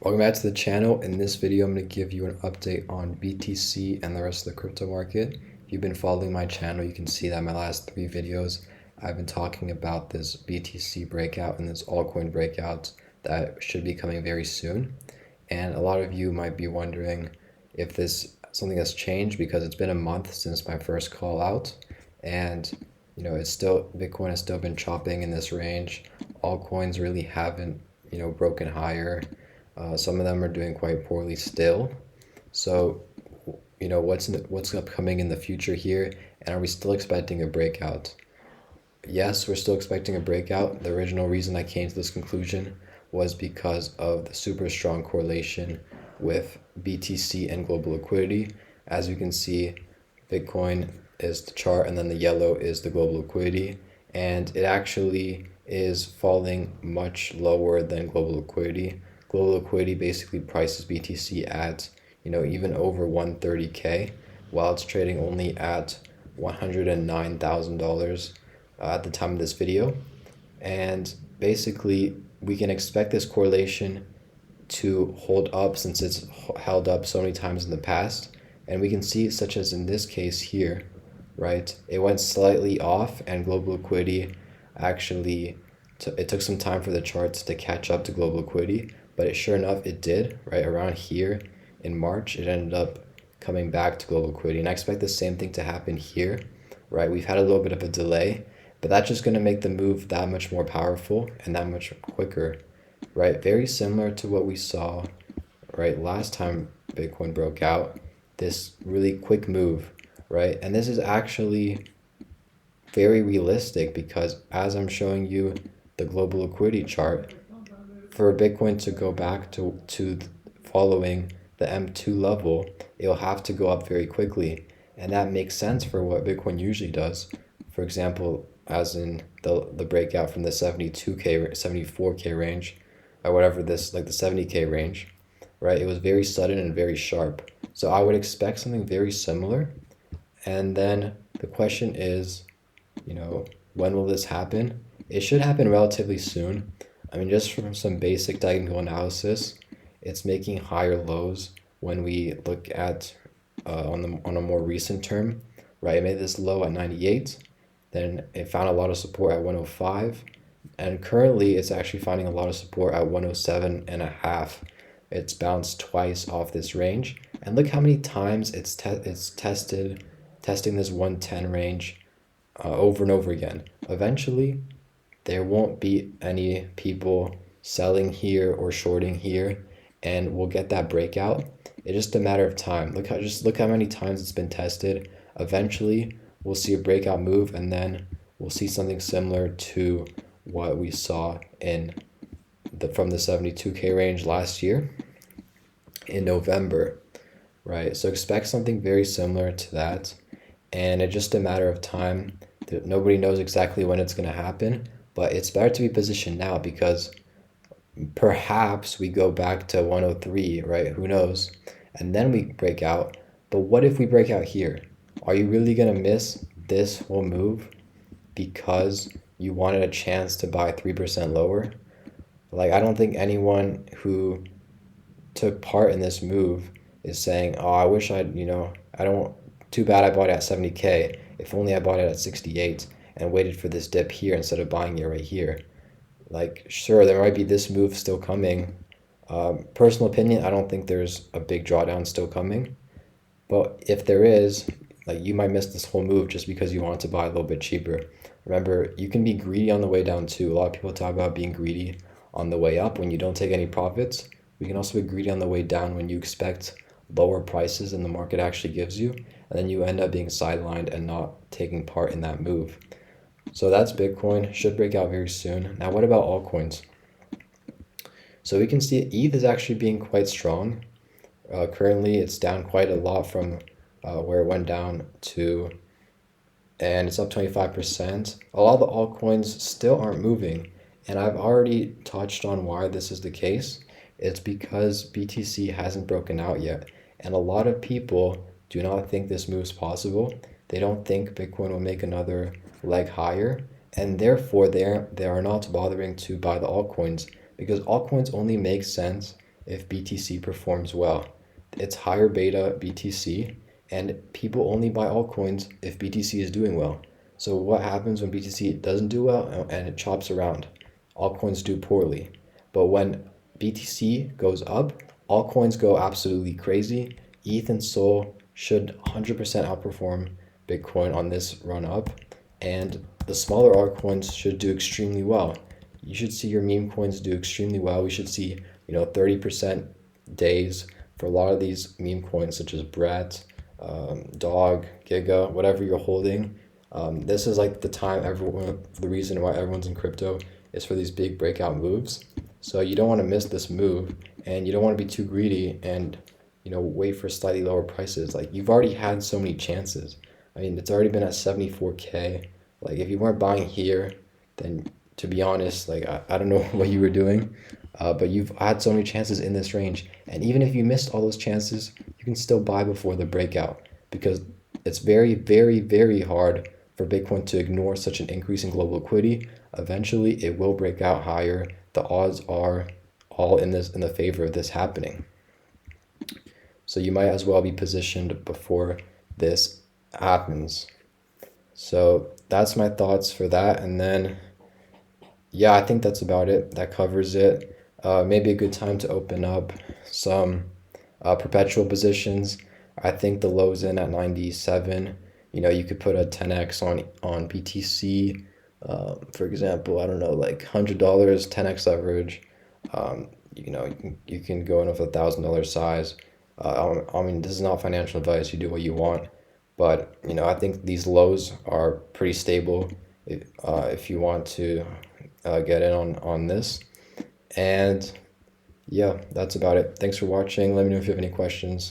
Welcome back to the channel. In this video, I'm going to give you an update on BTC and the rest of the crypto market. If you've been following my channel, you can see that in my last 3 videos, I've been talking about this BTC breakout and this altcoin breakout that should be coming very soon. And a lot of you might be wondering if this something has changed because it's been a month since my first call out, and it's still, Bitcoin has still been chopping in this range. Altcoins really haven't broken higher. Some of them are doing quite poorly still. So, what's upcoming in the future here, and are we still expecting a breakout? Yes, we're still expecting a breakout. The original reason I came to this conclusion was because of the super strong correlation with BTC and global liquidity. As you can see, Bitcoin is the chart, and then the yellow is the global liquidity, and it actually is falling much lower than global liquidity. Global liquidity basically prices BTC at, even over 130K, while it's trading only at $109,000 at the time of this video. And basically, we can expect this correlation to hold up since it's held up so many times in the past. And we can see, such as in this case here, right? It went slightly off, and global liquidity actually, it took some time for the charts to catch up to global liquidity. But sure enough, it did, right around here in March. It ended up coming back to global liquidity. And I expect the same thing to happen here, right? We've had a little bit of a delay, but that's just going to make the move that much more powerful and that much quicker, right? Very similar to what we saw, right, last time Bitcoin broke out, this really quick move, right? And this is actually very realistic because, as I'm showing you the global liquidity chart, for Bitcoin to go back to following the M2 level, it'll have to go up very quickly. And that makes sense for what Bitcoin usually does. For example, as in the breakout from the 72K, 74K range, or whatever this, like the 70K range, right? It was very sudden and very sharp. So I would expect something very similar. And then the question is, when will this happen? It should happen relatively soon. I mean, just from some basic technical analysis, it's making higher lows when we look at on a more recent term, right? It made this low at 98, then it found a lot of support at 105, and currently it's actually finding a lot of support at 107.5. It's bounced twice off this range, and look how many times it's testing this 110 range over and over again. Eventually, there won't be any people selling here or shorting here, and we'll get that breakout. It's just a matter of time. Look how many times it's been tested. Eventually, we'll see a breakout move, and then we'll see something similar to what we saw from the 72K range last year in November, right? So expect something very similar to that, and it's just a matter of time. Nobody knows exactly when it's going to happen. But it's better to be positioned now because perhaps we go back to 103, right? Who knows? And then we break out. But what if we break out here? Are you really going to miss this whole move because you wanted a chance to buy 3% lower? Like, I don't think anyone who took part in this move is saying, oh, I wish too bad I bought it at 70K. If only I bought it at 68. And waited for this dip here instead of buying it right here. Like, sure, there might be this move still coming. Personal opinion, I don't think there's a big drawdown still coming. But if there is, like, you might miss this whole move just because you want to buy a little bit cheaper. Remember, you can be greedy on the way down too. A lot of people talk about being greedy on the way up when you don't take any profits. We can also be greedy on the way down when you expect lower prices than the market actually gives you. And then you end up being sidelined and not taking part in that move. So that's Bitcoin, should break out very soon. Now, what about altcoins? So we can see ETH is actually being quite strong. Currently, it's down quite a lot from where it went down to, and it's up 25%. A lot of the altcoins still aren't moving, and I've already touched on why this is the case. It's because BTC hasn't broken out yet, and a lot of people do not think this move's possible. They don't think Bitcoin will make another leg higher, and therefore they are not bothering to buy the altcoins because altcoins only make sense if BTC performs well. It's higher beta BTC, and people only buy altcoins if BTC is doing well. So what happens when BTC doesn't do well and it chops around? Altcoins do poorly. But when BTC goes up, altcoins go absolutely crazy. ETH and Sol should 100% outperform Bitcoin on this run up, and the smaller altcoins should do extremely well. You should see your meme coins do extremely well. We should see, 30% days for a lot of these meme coins, such as Brett, Dog, Giga, whatever you're holding. This is like the reason why everyone's in crypto is for these big breakout moves. So you don't want to miss this move, and you don't want to be too greedy and wait for slightly lower prices. Like, you've already had so many chances. I mean, it's already been at 74K. Like, if you weren't buying here, then to be honest, like, I don't know what you were doing, but you've had so many chances in this range. And even if you missed all those chances, you can still buy before the breakout, because it's very, very, very hard for Bitcoin to ignore such an increase in global liquidity. Eventually, it will break out higher. The odds are all in the favor of this happening. So you might as well be positioned before this happens. So that's my thoughts for that. And then, yeah, I think that's about it. That covers it. Maybe a good time to open up some perpetual positions. I think the low's in at 97. You could put a 10x on BTC. For example, I don't know, like $100, 10x leverage. You can go in with $1,000 size. I mean, this is not financial advice. You do what you want. But, I think these lows are pretty stable if you want to get in on this. And yeah, that's about it. Thanks for watching. Let me know if you have any questions.